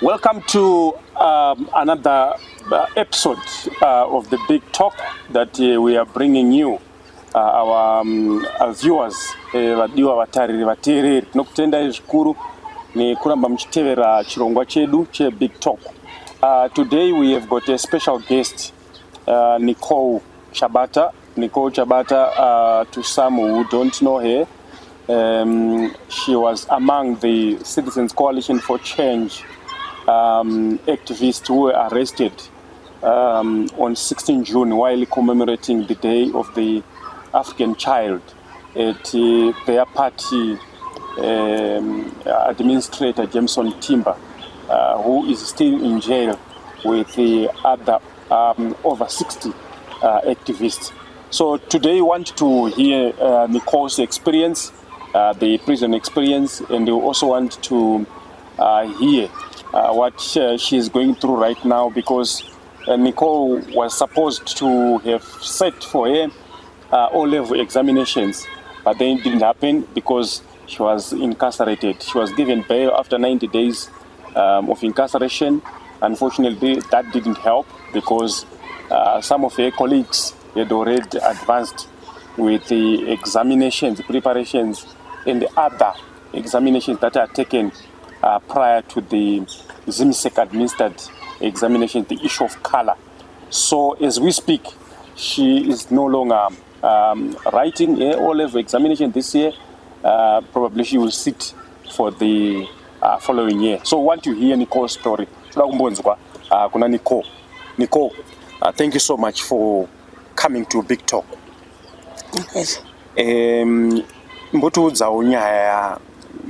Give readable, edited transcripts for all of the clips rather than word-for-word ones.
Welcome to another episode of the Big Talk that we are bringing you, our viewers, vadiwa vatariri vateereri. Tinokutendai zvikuru nekuramba muchitevera chirongwa chedu che Big Talk. Today we have got a special guest, Nicole Chabata. Nicole Chabata, to some who don't know her, she was among the Citizens Coalition for Change activists who were arrested on 16 June while commemorating the Day of the African Child at their party administrator Jameson Timber, who is still in jail with the other over 60 activists. So today we want to hear Nicole's experience, the prison experience, and we also want to hear what she is going through right now, because Nicole was supposed to have set for her O-level examinations, but then it didn't happen because she was incarcerated. She was given bail after 90 days of incarceration. Unfortunately, that didn't help because some of her colleagues had already advanced with the examinations, preparations, and the other examinations that are taken prior to the ZIMSEC administered examination, the issue of color. So as we speak, she is no longer writing a O-level examination this year. Probably she will sit for the following year. So I want to hear Nicole's story. Kuna Nicole. Nicole, thank you so much for coming to Big Talk. Mbotuudzawo nyaya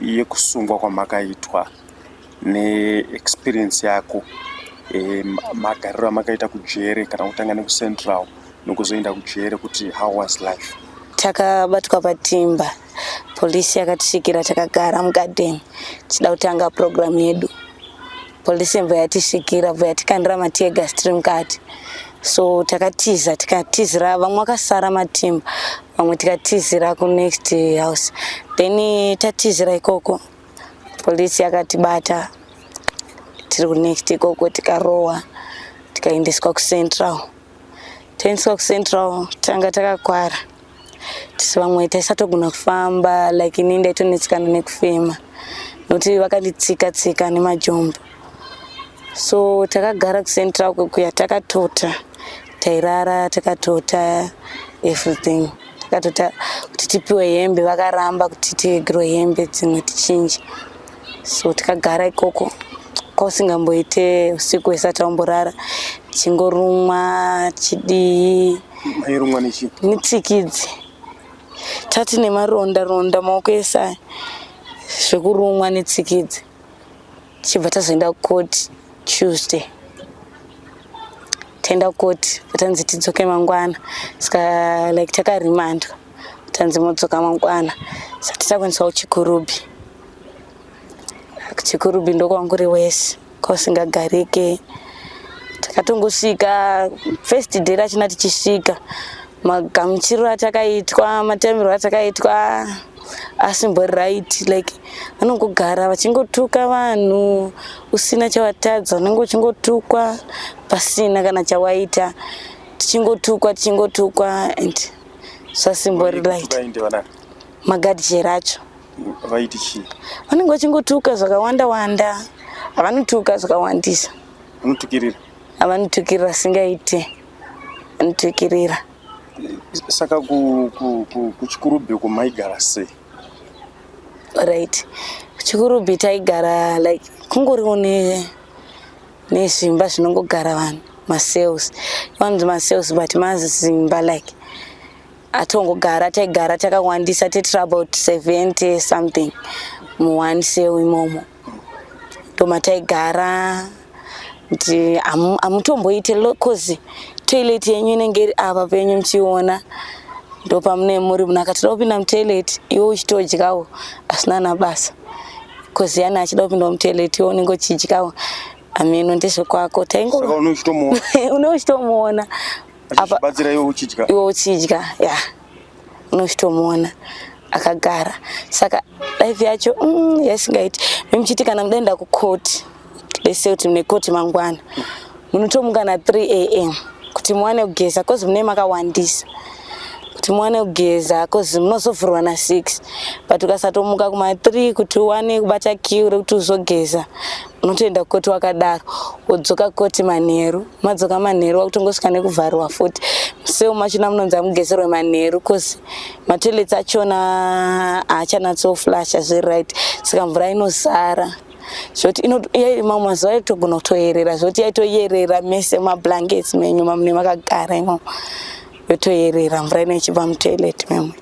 yekusungwa kwamakaitwa ne-experience yako, magariro amakaita kujere kana kutanga kuCentral nokuzoenda kujere, kuti how was life? Takabatwa patimba, polisi yakatishikira, takagara mugarden tichida kutanga program yedu. Polisi mva yatishikira, mva yatikandira matiega stream mukati. So tikatizira, vamwe vakasara matimba, vamwe tikatizira ku next house. Then tatizira ikoko, polisi yakatibata, tiri ku next ikoko, tikarowa, tikaendeswa kuCentral. Taendeswa kuCentral, tanga takakwara. Tisi vamwe taisatogona kufamba, like ini ndaitonetsikana nekufema, nokuti vakanditsika nemajombo. So takagara kuCentral kuya, takatota, tairara, takatota everything. Takatota kuti tipiwe hembe, vakaramba kuti tigirwe hembe dzimwe tichinje. So takagara ikoko, kausingamboite usiku hwese taumborara, chingorumwa chidii. Mairumwa nechi? Nitsikidzi. Tati nemaronda maoko ese zvekurumwa netsikidzi. Chibva tazoenda kukoti Tuesday. Taenda kukoti, patanzi tidzoke mangwana. Saka like takarimandwa, tanzi modzoka mangwana. Saka takwaniswa kuchikurubi. Kuchikurubi ndokwanguri wese, kausingagarike. Takatongosvika first day rachona tichisvika, magamuchiro atakaitwa, matamirwo atakaitwa asimbori right, like vanongogara vachingotuka vanhu usina chawatadza, unenge uchingotukwa pasina kana chawaita, tichingotukwa and zvasimbori right. Magadhi racho vaiti chii? vanenge vachingotuka zvakawanda, havanotuka zvakawandisa. Vanotukirira? Havanotukirira singaite, vanotukirira. Saka kuchikurubi kumaigara sei? Right. Kuchikurubi taigara like kungoriwo nezvimba zvinongogara vanhu, masales. Vanhu masales but mazimba like atongogara, taigara takawandisa, taitira about 70 something muone cell imomo. Ndoma taigara kuti amutomboite lokozi toilet yenyu inenge iri apa penyu muchiona, ndopamune muri munhu akati kupinda mutoilet iwe uchitodyawo asina nabasa, kozi yana achida kupinda mutoilet iwe unenge uchidyawo ameno ndezvekwako. Unochitomuona achibatsira iwe uchidya, ya unochitomuona akagara. Saka life yacho yasingaiti. Memuchiti kana mudaenda kukoti let's say kuti mune koti mangwana munotomuka na 3 am kuti muwane kugeza cause mune makawandisa kuti muwane kugeza cause munozovhurwa na 6 but ukasatomuka kuma 3 kuti uwane kubata queue rekuti uzogeza unotoenda koti wakadaro wodzoka koti manheru madzoka manheru wakutongosvika nekuvhariwa futi museo machona munonzi mugezerwe manheru cause matoilets achona haachanatsoflasha zveright saka mvura inozara zvoti mamwe mazuva yaitogona kutoyerera zvoti yaitoyerera mese mablankets menyu mamune makagara imo yotoyerera mvura ine ichibva mutoilet memwe.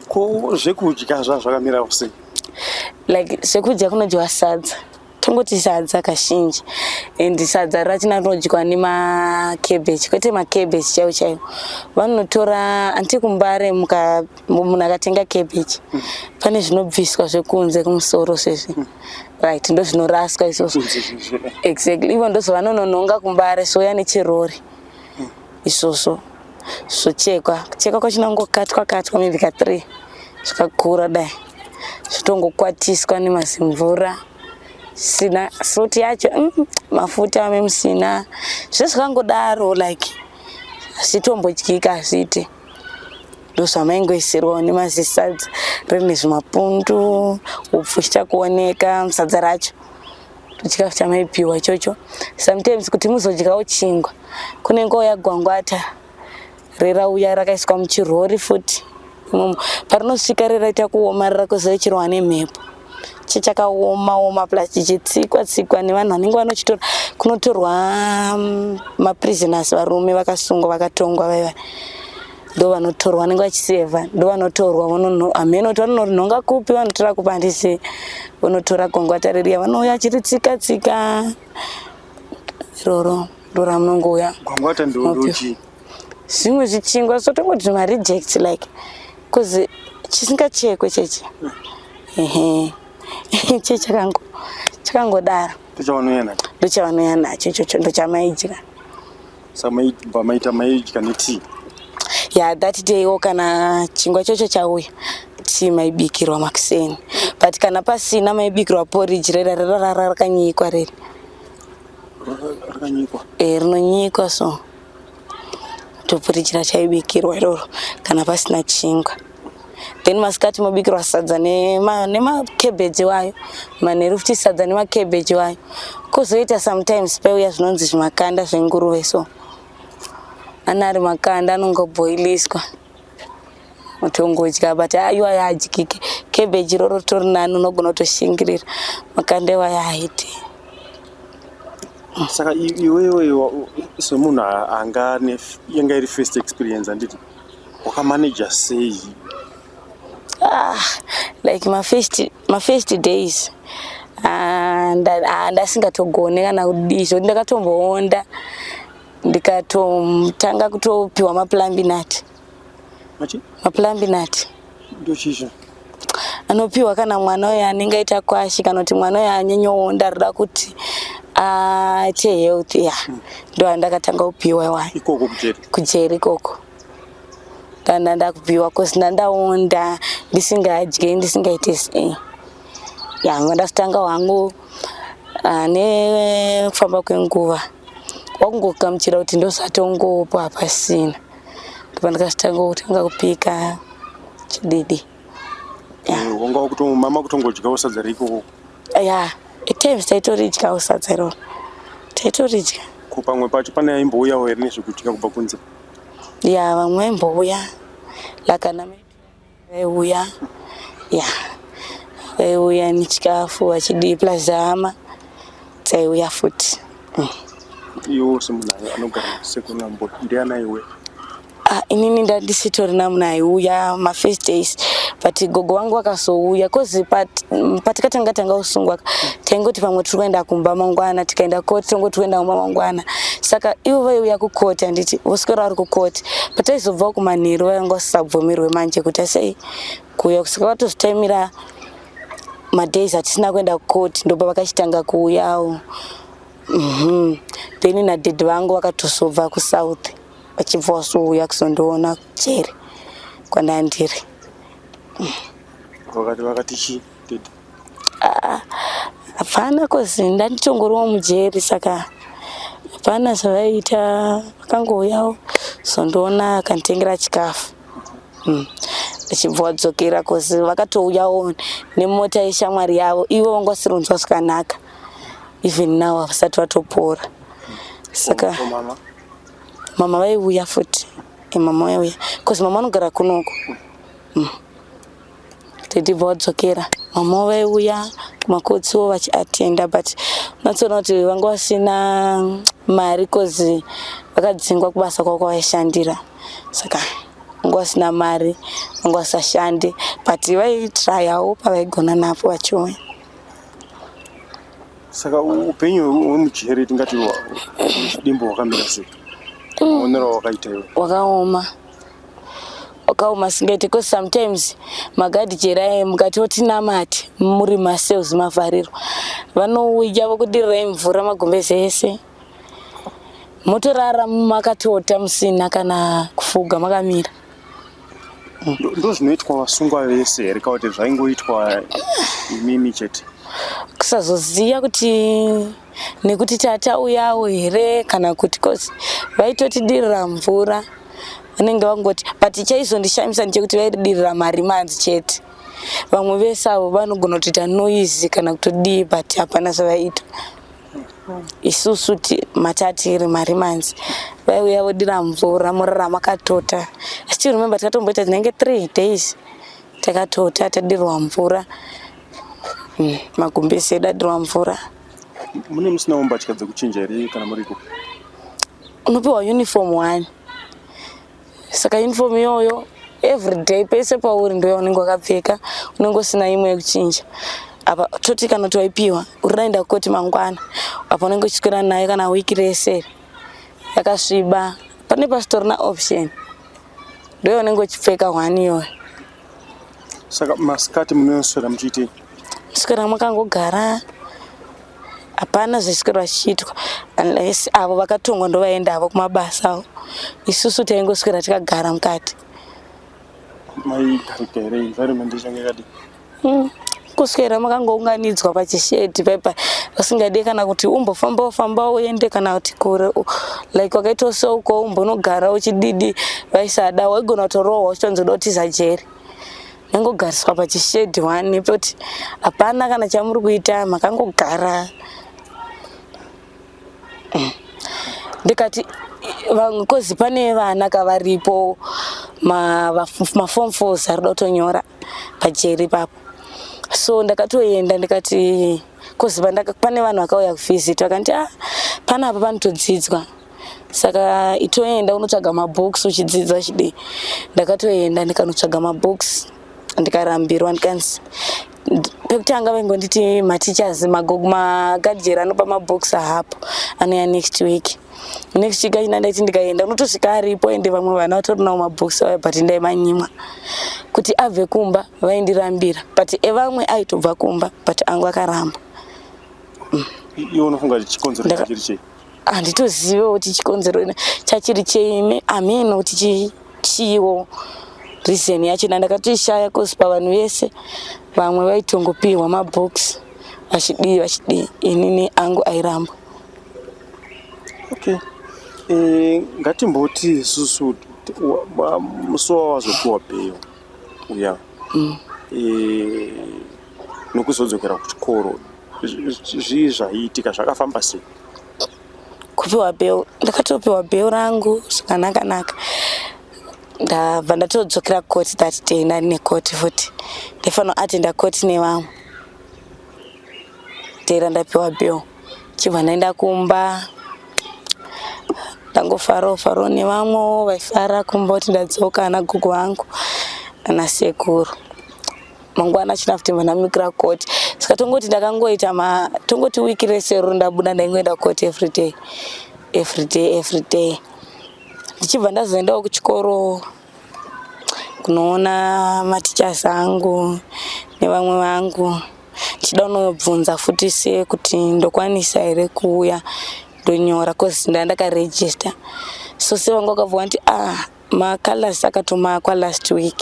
Ko zvekudya zvazvakamira sei? Like zvekudya kunodyiwa sadza tongoti sadza kazhinji and sadza rachina rinodyiwa nemacabbage kwete macabbage chaiwo chaiwo vanotora antikumbare munhu akatenga cabbage pane zvinobviswa zvekunze kumusoro sezvi right ndo zvinoraswa izvozvo exactly ivo ndozvavanononhonga kumbare soya nechirori izvozvo zvochekwa kwachinangokatwa maybe ka3 zvikakura dai zvitongokwatiswa nemazimvura sina soti yacho mafuta memusina zvezvakangodaro like zvitombodyika azvite ndozvamaingoisirwawo nemazisadza rine zvimapundu upfu chichakuoneka musadza racho chikafu chamaipiwa ichocho sometimes kuti muzodyawo chingwa kunenge yagwangwata rerauya rakaiswa muchirori futi parinosvika riraita kuomarara kuzoichirwa nemhepo chichakaoma plus chichitsikwa nevanhu vanenge vanochitora kunotorwa maprisoners varume vakasungwa vakatongwa vaiva ndo vanotorwa vanenge vachisevha ndo vanotorwa ameno kuti vanorinhonga kupi vanotora kupi handisi vanotora gwangwata ririya vanouya chiritsika iroro ndo ramunongouya gwangwata ndochi zvimwe zvichingwa sotongoti zvimareject like cause chisingachekwe chechi chakangodaro ndochavanoya nacho ichocho ndochamaidyra maidya netii that daywo kana chingwa chocho chauya tii maibikirwa makuseni but kana pasina maibikirwa porridge rera rakanyikwa reri rinonyikwa so toporridge rachaibikirwa iroro kana pasina chingwa then masikati mobikirwa sadza nemacabbage wayo manheru futi sadza nemacabbage wayo kozoita sometimes pauya zvinonzi zvimakanda zvenguruve so anari makanda anongoboiliswa mutongodya but iwayo hadyikike cabbage iroro tori nani unogona kutoshingirira makanda iwayo haiti. Saka iwewe semunhu yanga iri first experience anditi wakamanager sei? Like my first days ndasingatogone kana kudizvo ndakatomboonda ndikatotanga kutopiwa maplumbinut ndochizvo anopiwa kana mwana uyo anenge aita kwashi kana kuti mwana uyo anyenyoonda rida kuti aite health ndo andakatanga kupiwa iwayo ikoko kujeri ikoko ndakupiwa cause ndandaonda ndisingadyi ndisingaite sei ndasitanga hwangu nekufamba kwenguva wakungogamuchira kuti ndosatongopo hapasina ndopa ndakasitanga kupika chididi wanga mama kutongodyawo sadza reikoko etimes taitoridyawo sadza iroro taitoridya pamwe pacho pane aimbouyawo here nezvekudya kubva kunze vamwe vaimbouya lakana vaiuya vaiuya nechikafu vachidii plus hama dzaiuya futi iwo semunhu anogara sekunambo ndiana iwe inini ndandisitorina munhu aiuya mafirst days but gogo wangu akazouya cause patikatanga usungwa taingoti pamwe tiri kuenda kumba mangwana tikaenda koti tongoti kuenda kumba mangwana saka ivo vaiuya kukoti handiti voswera vari kukoti but aizobvawo kumanheru vainga vasisabvumirwe manje kuti asei kuuya saka vatozotaimira madays hatisina kuenda kukoti ndopa vakachitanga kuuyawo then nadhedhi vangu vakatozobva kusouth vachibva vasouya kuzondoona jeri kwandandiri vakati chii hapana kozi ndanditongoriwo mujeri saka hapana zvavaita vakangouyawo zondoona akanditengera chikafu ndichibva wadzokera kozi vakatouyawo nemota yeshamwari yavo ivo vanga vasironzwa zvakanaka even now havasati vatopora saka mama vaiuya futi mama vaiuya kozi mama anogara kunoko tibva wadzokera mama vaiuya kumakotsiwo vachiatenda but unatsoona kuti vanga vasina mari kozi vakadzingwa kubasa kwako vaishandira saka vanga vasina mari vanga vasashande but vaitrayawo pavaigona napo vachiuya. Saka upenyu hwemujeri tingati dimbo hwakamira sei? Onera wakaita iwe? Wakaoma singaite because sometimes magadi jera mukatoti namati muri masales mavharirwa vanouya vokudirirai mvura magumbeze ese motorara makatota musina kana kufuga makamira. Ndo zvinoitwa vasungwa vese here kana kuti zvaingoitwa imimi chete? Kusazoziva kuti nekuti tata uyawo here kana kuti kosi vaitotidirira mvura vanenge vangoti but chaizondishamisa ndechekuti vaidirira marimanzi chete vamwe vese avo vanogona kutoita noise kana kutodii but hapana zvavaita. Isusu matatiri marimanzi vaiuya vodira mvura morara makatota. I still remember takatomboita dzinenge 3 days takatota tadirwa mvura magumbeze edu adirwa mvura. Mune musinawo mbatya dzekuchinja here kana muriko? Unopiwa uniform 1 saka uniform iyoyo everyday pese pauri ndo yaunenge wakapfeka unenge usina imwe yekuchinja. Apa toti kana kuti waipiwa urinaenda koti mangwana apa unenge uchiswera nayo kana wiki rese yakasviba pane pasitorina option ndo unenge uchipfeka 1 iyoyo. Saka masikati munoswera muchiitei? Swera makangogara hapana zveswera zvichiitwa unless avo vakatongwa ndo vaenda avo kumabasa avo. Isusu taingoswera tikagara mukati. Maigarika here environment ichange yakadi? Kuswera makangounganidzwa pachishedhi paipa vasingadi kana kuti umbofamba uende kana kuti kure like wakaita seuko umbonogara uchididi vaisada waigona kutorohwa uchitonzoda kutiza jeri nangogariswa pachishedhi 1 pekuti hapana kana chamuri kuita makangogara. Ndikati kozi pane vana kavaripo maform 4 arida kutonyora pajeri papo so ndakatoenda ndikati kozi pane vanhu vakauya kuvisit vakanti pana apa panotodzidzwa saka itoenda unotsvaga mabooks uchidzidza uchidii. Ndakatoenda ndikanotsvaga mabooks ndikarambirwa ndikanzi pekutanga vaingonditi mateachers magadjeri anopa mabooks hapo anoya next week achina ndaiti ndikaenda unotosvika aripo ende vamwe vana vatorinawo mabooks aya but ndaimanyimwa kuti abve kumba vaindirambira but evamwe aitobva kumba but angu akaramba. Iwe unofunga kuti chikonzero chachiri chei? Handitoziva kuti chikonzero chachiri chei ameno kuti chiiwo reason yachona ndakatoishaya kozi pavanhu vese vamwe vaitongopiwa mabooks vachidii inini angu airamba. Okay. Ngatimboti isusu musuwa wazopiwa bheyo uya nokuzodzokera kuchikoro zvii zvaiitika zvakafamba sei? Kupiwa bheyo ndakatopiwa bheyo rangu zvakanaka ndabva ndatodzokera koti that day ndine koti futi ndifanira atenda koti nevamwe tera ndapiwa bheyo chibva ndaenda kumba ndangofarawo nevamwe vaifara kumba kuti ndadzoka ana gugu vangu ana sekuru mangwana achina futi ndamukira koti saka tongoti ndakangoita tongoti wiki rese ndabuda ndaingoenda koti every day ndichibva ndazoendawo kuchikoro kunoona mateachers angu nevamwe vangu ndichida kunobvunza futi se kuti ndokwanisa here kuuya ndonyora kozi ndakaregister so se vangu vakabva vanti macolors akatomakwa last week.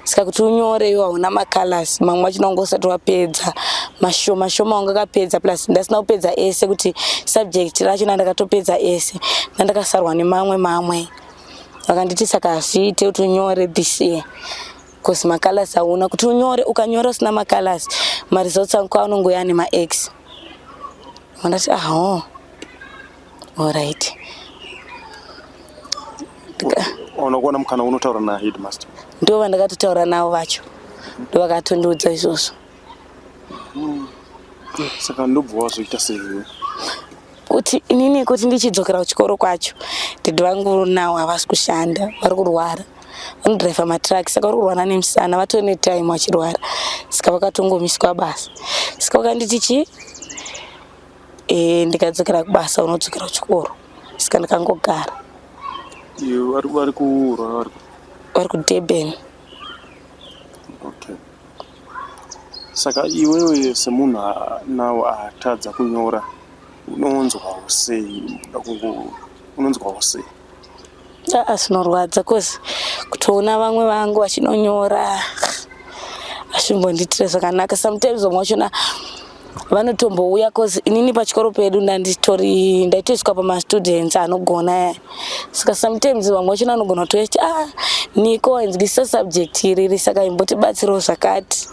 Saka kuti unyore iwe hauna macolors, mamwe acho naunga usati wapedza, mashoma wanga akapedza, plus ndasina kupedza ese kuti subject racho ndakatopedza ese, ndakasarwa nemamwe. Vakanditi saka hazviite kuti unyore this year because macolors hauna. Kuti unyore, ukanyora usina macolors, results angu anongoya nema-X. Ndati alright. Unokuona mukana unotaura na headmaster? Ndo vandakatotaura navo vacho, ndo vakatondiudza izvozvo. Saka ndobva wazoita sei? Kuti inini kuti ndichidzokera kuchikoro kwacho, dad vangu navo havasi kushanda, vari kurwara, vanodhiraivha matraki, saka vari kurwara nemusana, vatori netime vachirwara, saka vakatongomiswa basa. Saka vakanditi ndikadzokera kubasa unodzokera kuchikoro, saka ndikangogara. Vari kurwara? Vari kuDurban. Okay. Saka iwewe semunhu nawo atadza kunyora, unonzwawo sei? Zvinorwadza cause kutoona vamwe vangu vachinonyora hazvimbonditire zvakanaka. Sometimes vamwe vachona vanotombouya cause inini pachikoro pedu ndaitoiswa pamastudents anogona. Saka sometimes vamwe vachona vanogona kutoiti Niko wainzwisa subject iri, saka imbotibatsirawo zvakati.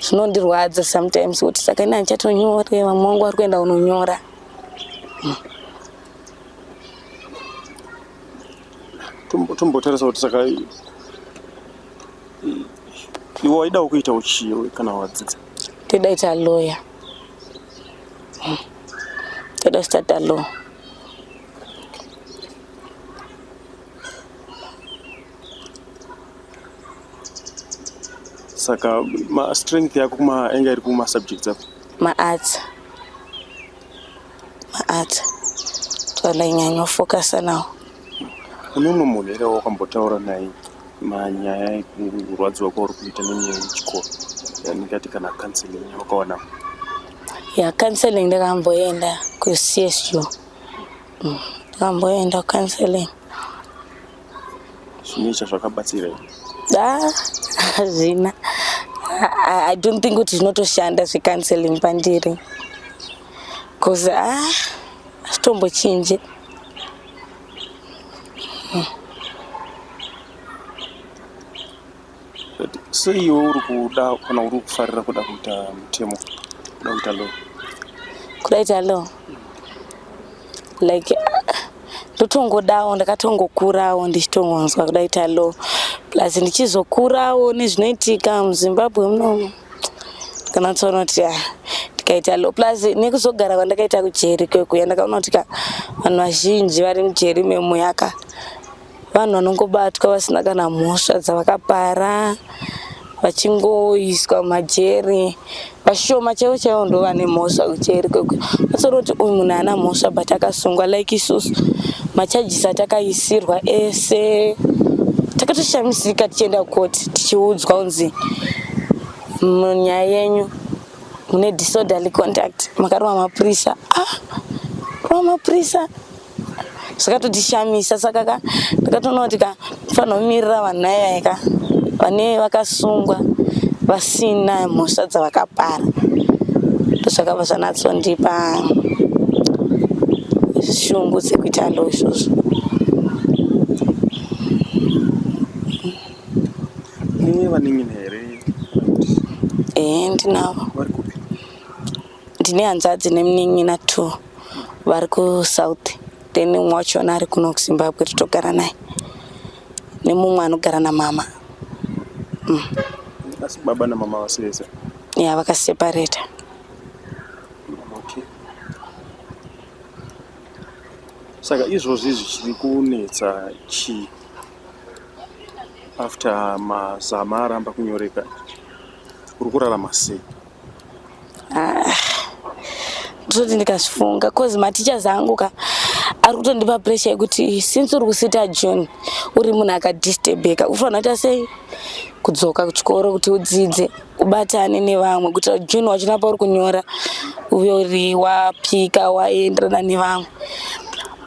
Zvinondirwadza sometimes kuti saka ina ndichatonyore, vamwe vangu vari kuenda kunonyora. Tombotarisa kuti saka iwe waidawo kuita uchiyo kana wadzidza? Toda kuita lawyer. Toda kuita law. Saka strength yako enga iri kuma subjects apo? Ma-arts. Toda inyanya focus nawo. Unomwe munhu ere wakambotaura naye manyaya ekurwadziwa kwauri kuita nenyaya yechikoro, ndingati kana counseling wakawana? Counseling ndakamboenda kuCSU. Ndakamboenda counseling. Zvine chazvakabatsira here? Hazvina. I don't think kuti zvinotoshanda zvecounseling pandiri. Because hazvitombochinje. Sei iwe uri kuda kana uri kufarira kuda kuita mutemo, kuda kuita law? Kuda kuita law? Like ndotongodawo, ndakatongokurawo ndichitongonzwa kuda kuita law. Plus ndichizokurawo nezvinoitika muZimbabwe munomu, kana tsoona kuti ndikaita law. Plus nekuzogara kwandakaita kujeri kwekuya, ndakaona kuti vanhu vazhinji vari mujeri memuyaka vanhu vanongobatwa vasina kana mhosva dzavakapara, vachingoiswa majeri. Vashoma chaivo ndo vane mhosva kujeri kwekuya. Atsoona kuti uyu munhu haana mhosva but akasungwa like isusu. Macharges atakaisirwa ese takatoshamisika tichienda kukoti tichiudzwa kunzi munyaya yenyu mune disorderly conduct, makarova mapurisa. Mapurisa zvakatotishamisa. Saka ndakatoona kuti kufanira kumirira vanhu nayaya vane vakasungwa vasina mhosva dzavakapara. Ndozvakabva zvanatsondipa shungu dzekuita law izvozvo. Nine vanin'ina here? Ndinavo. Vari kupi? Ndine hanzvadzi nemunin'ina 2 vari kuSouth. Then mumwe wachona ari kuno kuZimbabwe totogara naye, nemumwe anogara namama. Asi baba namama vasese? Vakaseparata. Okay. Saka izvozvi zvichiri kunetsa chii after mazama aramba kunyoreka, uri kurarama sei? Ndoti ndikazvifunga cause matichers angu ari kutondipa pressure yekuti since uri kusita June uri munhu akadisturbeka, ufanira kuita sei kudzoka kuchikoro kuti udzidze ubatane nevamwe kuitira June wachinapa uri kunyora uve uri wapika waenderana nevamwe.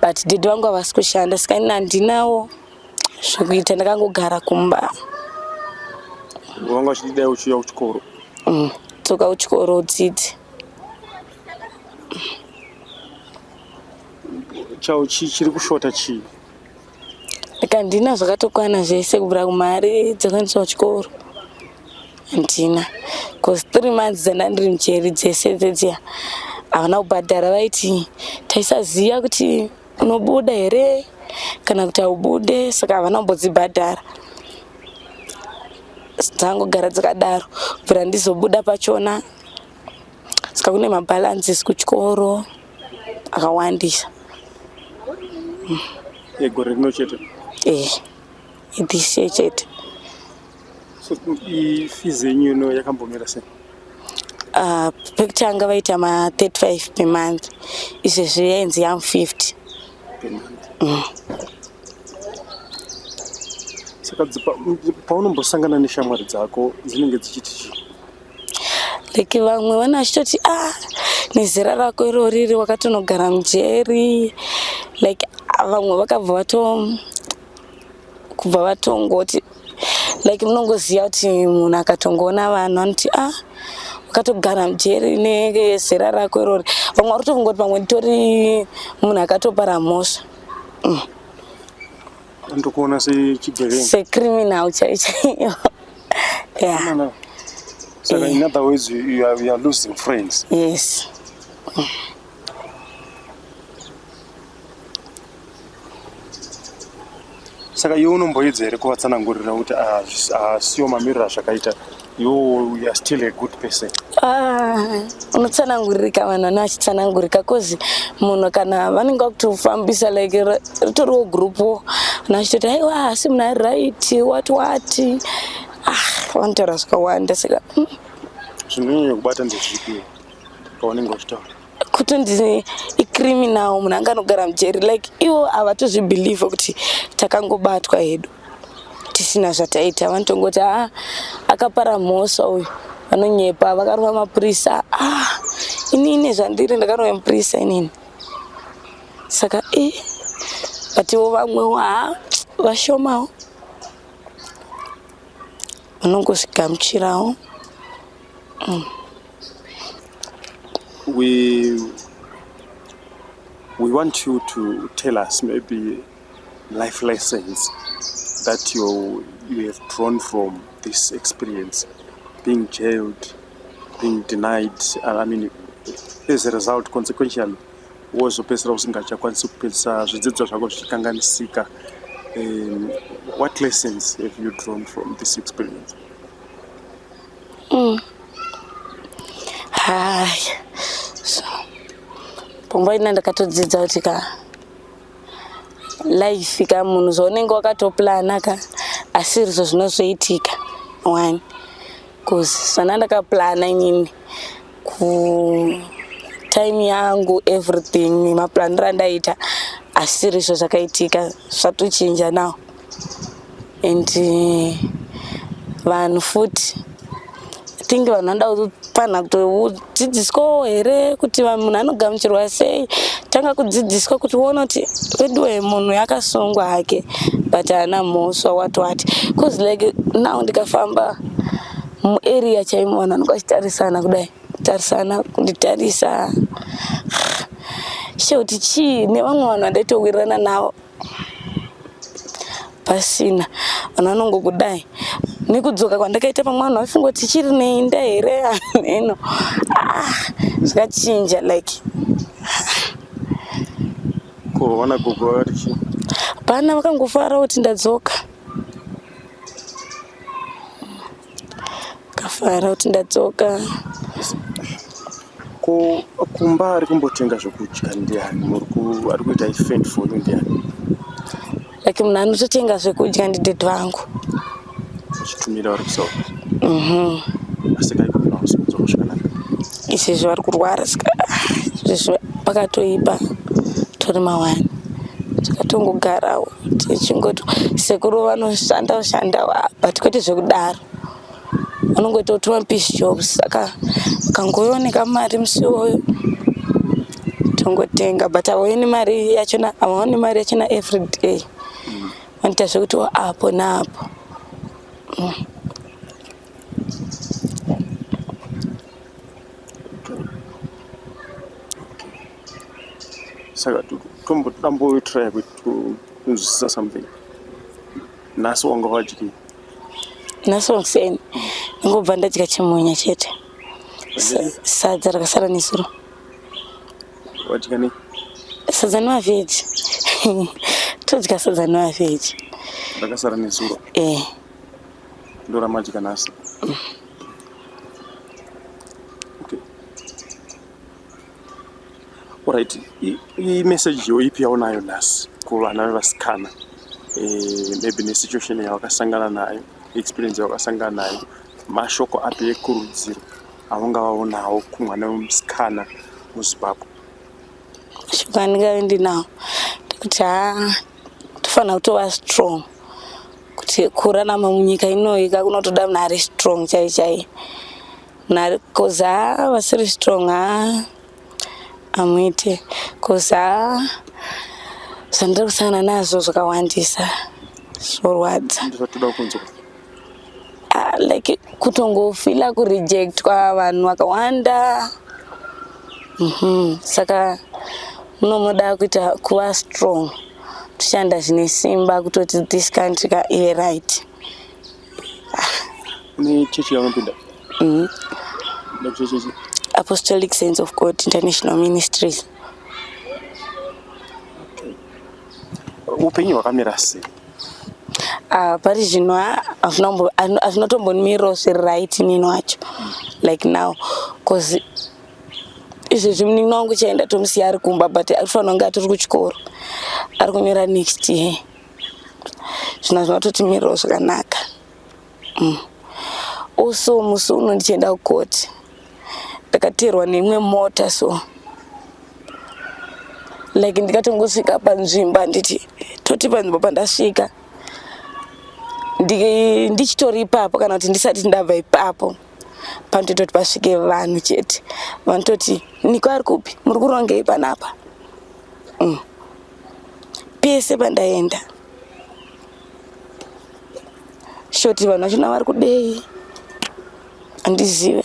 But dad vangu havasi kushanda, saka ina ndinawo Zvekuita ndakangogara kumba. Wanga uchidai uchiuya kuchikoro? Toka kuchikoro udzidzi. Chao chiri kushota chii? Ndina zvakatokwana zvese kubvira kumari dzekuendesa kuchikoro. Handina. Because 3 months dzandandiri mujeri dzese dzedziya havana kubhadhara, vaiti taisaziva kuti unobuda here kana kuti haubude, saka havana kumbodzibhadhara. Dzangogara dzakadaro kubvira ndizobuda pachona. Saka kune mabalances kuchikoro akawandisa. Gore rino chete? This year chete. So fees yenyu yakambomira sei? Pekutanga vaita ma 35 per month. Izvezvi yainzi yam 50 per month. Saka paunombosangana neshamwari dzako dzinenge dzichiti chii? Like vamwe vana vachitoti nezera rako iroriri wakatonogara mujeri. Like vamwe vakabva vatongoti like munongoziva kuti munhu akatongoona vanhu anoti wakatogara mujeri nezera rako irori. Vamwe vari kutongoti pamwe nditori munhu akatopara mhosva. Ndokuona sechigevenga, secriminal chaiyo. Yeah. So in other words, you are losing friends. Yes. Saka iwe unomboedza here kuvatsanangurira kuti siyo mamiriro azvakaita, you are still a good person? Unotsananguririka, vanhu vana vachitsanangurika, kozi munhu kana vanenge vakutofambisa like ritoriwo gurupu vachitoti aiwa asi munhu ari right wati vanotaura zvakawanda. Saka zvinonyanya kubata ndezvipi paunenge uchitaura? Kutonzi icriminal munhu anga anogara mujeri, like ivo havatozvibhilivha kuti takangobatwa hedu tisina zvataita. Vanotongoti akapara mhosva uyu, vanonyepa, vakarova mapurisa. Inini zvandiri ndakarova mupurisa inini. Saka but ivo vamwewo vashomawo vanongozvigamuchirawo. We want you to tell us maybe life lessons that you have drawn from this experience, being jailed, being denied. I mean, as a result, consequentially, wozopedzisira usingachakwanisi kupedzisa zvidzidzo zvako zvichikanganisika. What lessons have you drawn from this experience? Panguva ina ndakatodzidza kuti life munhu zvaunenge wakatoplana asi izvo zvinozoitika. One, because zvana ndakaplana inini time yangu everything maplaniro andaita asi izvo zvakaitika zvatochinja now. And vanhu futi tingi vanhu vanoda kupana kutodzidziswa here kuti munhu anogamuchirwa sei. Tanga kudzidziswa kuti uone kuti wedu munhu yakasungwa hake but haana mhosva wati. Because like now ndikafamba muarea chaimo vanhu vanenge vachitarisana kudai, tarisana kunditarisa kuti chii. Nevamwe vanhu vandaitowirirana navo pasina, vanhu vanongokudai. Nekudzoka kwandakaita pamwe vanhu vafunga kuti chiri neinda here haneno. Zvakachinja like. Ko vana gogo vari chii? Hapana, vakangofara kuti ndadzoka. Vakafara kuti ndadzoka. Ko kumba ari kumbotenga zvokudya ndiani? Ari kuita fend for you ndiani? Like munhu anototenga zvokudya ndidhedhi vangu. Uchitumira vari kusauka? Asi kaikupira kusebenza kusvikanaka? Izvezvi vari kurwara, saka izvezvi pakatoipa tori mawani. Takatongogarawo tichingoti sekuru vanoshandawo but kwete zvekudaro. Vanongoita kuti one-piece jobs, saka vakangooneka mari musi iwoyo tongotenga, but havaoni mari yachona every day. vanita zvekuti apo naapo. Saka try to something. Naso wanga wajiki. Naso wangiseni. Ngobva ndadya chimunya chete. Sadza rakasara nesuro. Wajika ni? Sadza neveji. Todya sadza neveji. Rakasara nesuro? Ndora majika nasi. Okay. Alright. I message yo ipi yaonayo nasi kuvana vevasikana. Maybe ne situation yawakasangana nayo, experience yawakasangana nayo, mashoko api ekurudziro avanga vaonawo kumwana wemusikana muZimbabwe. Shoko andingavi ndinawo kuti tofana kutova strong, kuti kurarama munyika inoyi kunotoda munhu ari strong chaiye munhu koza vasiri strong amwite koza zvandiri kusangana nazvo zvakawandisa zvorwadza. Like kutongofila kurejectwa vanhu vakawanda. Saka munoda kuita kuva strong, tushanda zvine simba kutoti this country ive right. Ni chechi yaunopinda? Apostolic Saints of God International Ministries. Upenyu hwakamira sei? Pari zvino hazvinotombonimirawo zviri right nini wacho like now, because izvezvi munin'ina wangu chaenda tomusiya ari kumba but arifanira kunge atori kuchikoro ari kunyora next year. Zvino zvinototimirawo zvakanaka. Also musi uno ndichienda kukoti ndakateerwa neimwe mota, so like ndikatongosvika panzvimbo nditi toti panzvimbo pandasvika ndichitori ipapo kana kuti ndisati ndabva ipapo panototi pasvike vanhu chete vanototi Niko ari kupi, muri kurongei panapa. Pese pandaenda shoti vanhu vachona vari kudei handizive.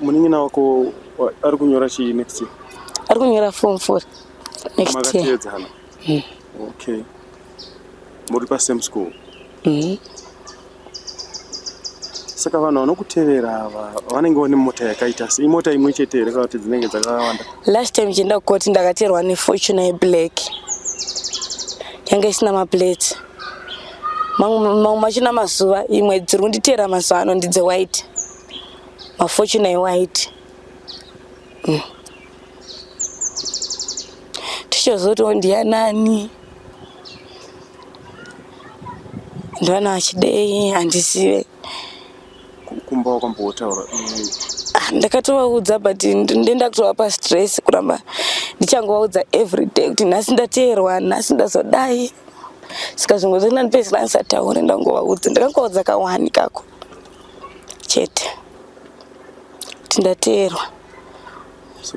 Munin'ina wako ari kunyora chii next year? Ari kunyora form 4 next year. Okay. Muri pa same school? Saka vanhu vanokutevera ava vanenge vane mota yakaita sei? Imota imwe chete here kana kuti dzinenge dzakawanda? Last time chienda kukoti ndakateerwa neFortune black yanga isina maplates. Mamwe machina mazuva imwe dziri kunditeera mazuva ano ndidze white. Fortune white. Tichozoti ndianani ndivana vachidei handizive. Kumba wakambotaura? Ndakatovaudza but ndenda kutovapa stress kuramba ndichangovaudza everyday kuti nhasi ndateerwa, nhasi ndazodai. Saka zvingozoti ndipedzisira ndisataure ndangovaudza. Ndakangovaudza kawani kako chete kuti ndateerwa.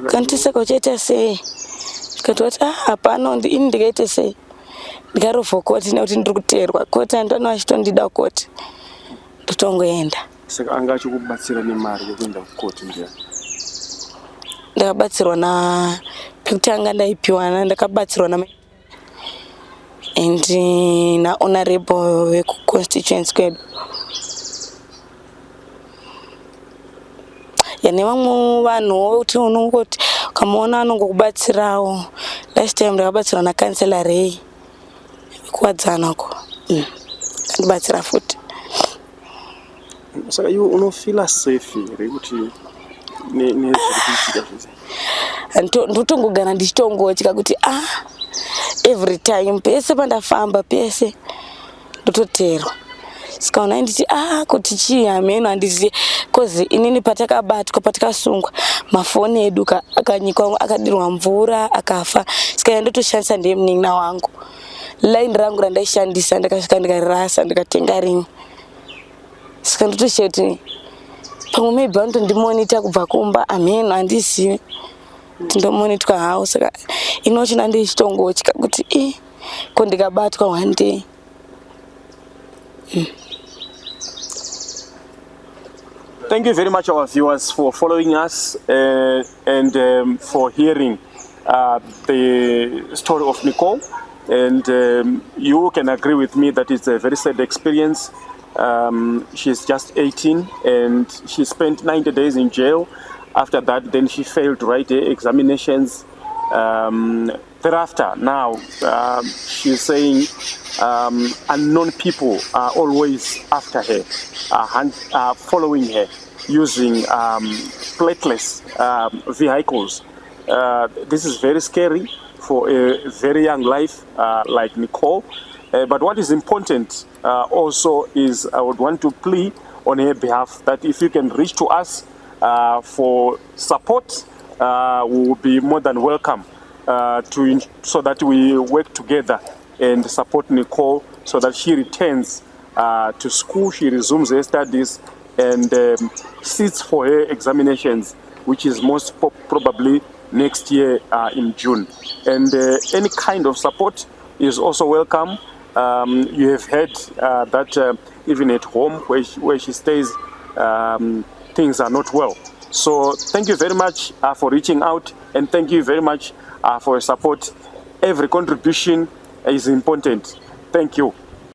Kanti saka uchaita sei? Ndikati hapana ini ndikaite sei? Ndikarovha koti nekuti ndiri kuteerwa koti handana vachitondida koti ndotongoenda. Saka anga achikubatsira nemari yekuenda kukoti ndiani? Ndakabatsirwa pekutanga ndaipiwa ndakabatsirwa nahonorable wekuconstituency kwedu. Nevamwe vanhu kuti unongoti ukamuona anongokubatsirawo. Last time ndakabatsirwa nakansela Ray kuwadzanako andibatsira futi. Saka iwe unofila safe here kuti nezviri kuitika zvese? Ndotongogara ndichitongotya kuti every time pese pandafamba pese ndototeerwa. Saka una nditi kuti chii hameno handizive kozi inini patakabatwa patakasungwa mafoni edu akanyikwa akadirwa mvura akafa. Saka ndotoshandisa ndemunin'ina wangu. Line rangu randaishandisa ndakasvika ndikarasa ndikatenga rimwe. Saka ndotoshiya kuti pamwe maybe vanotondimonita kubva kumba ameno handizivi tindomonitwa hawo saka inochina ndichitongotya kuti ko ndikabatwa one day. Thank you very much, our viewers, for following us and for hearing the story of Nicole. And you can agree with me that it's a very sad experience. She's just 18 and she spent 90 days in jail. After that, then she failed to write her examinations. Thereafter, now she's saying unknown people are always after her, following her, using plateless vehicles. This is very scary for a very young life like Nicole. But what is important also is I would want to plead on her behalf that if you can reach to us for support, we will be more than welcome so that we work together and support Nicole so that she returns to school, she resumes her studies and sits for her examinations, which is most probably next year in June. And any kind of support is also welcome. You have heard that even at home where she stays, things are not well. So thank you very much for reaching out, and thank you very much for your support. Every contribution is important. Thank you.